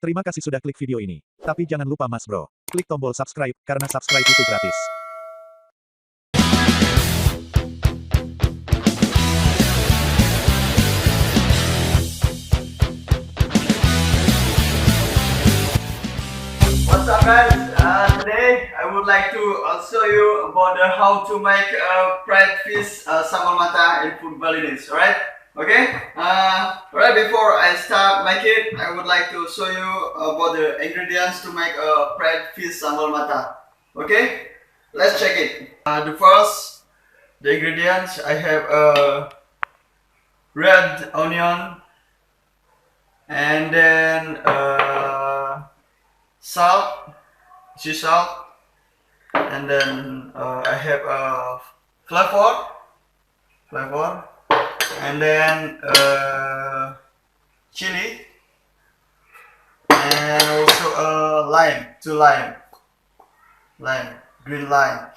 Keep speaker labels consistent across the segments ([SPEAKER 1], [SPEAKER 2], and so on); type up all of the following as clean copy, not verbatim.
[SPEAKER 1] Terima kasih sudah klik video ini. Tapi jangan lupa mas bro, klik tombol subscribe, karena subscribe itu gratis.
[SPEAKER 2] What's up guys? Today I would like to show you about how to make fried fish sambal matah in food Balinese. Alright? Okay? Right before I start make it, I would like to show you about the ingredients to make fried fish sambal matah. Okay? Let's check it. The ingredients I have red onion, and then sea salt, and then I have flavor, and then chili, and also green lime,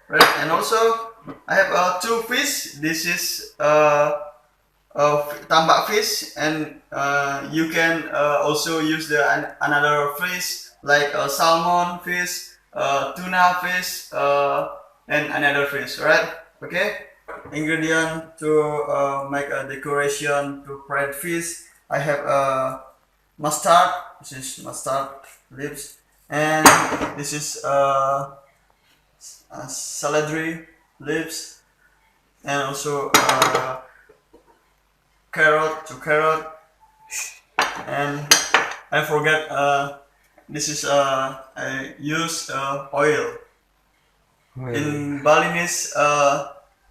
[SPEAKER 2] right? And also I have two fish. This is tambak fish, and you can also use another fish like salmon fish, tuna fish, and another fish, right? Okay. Ingredient to make a decoration to fried fish. I have mustard. This is mustard leaves, and this is celery leaves, and also carrot, and I forget this is I use oil. In Balinese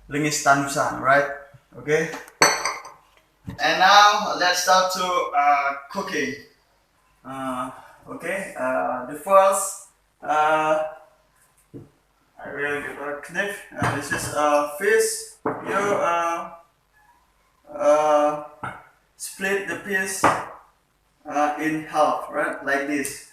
[SPEAKER 2] lingis tandusan, right? Okay. And now let's start to cooking. Okay. The first I will get a knife. This is fish. You split the piece in half, right? Like this.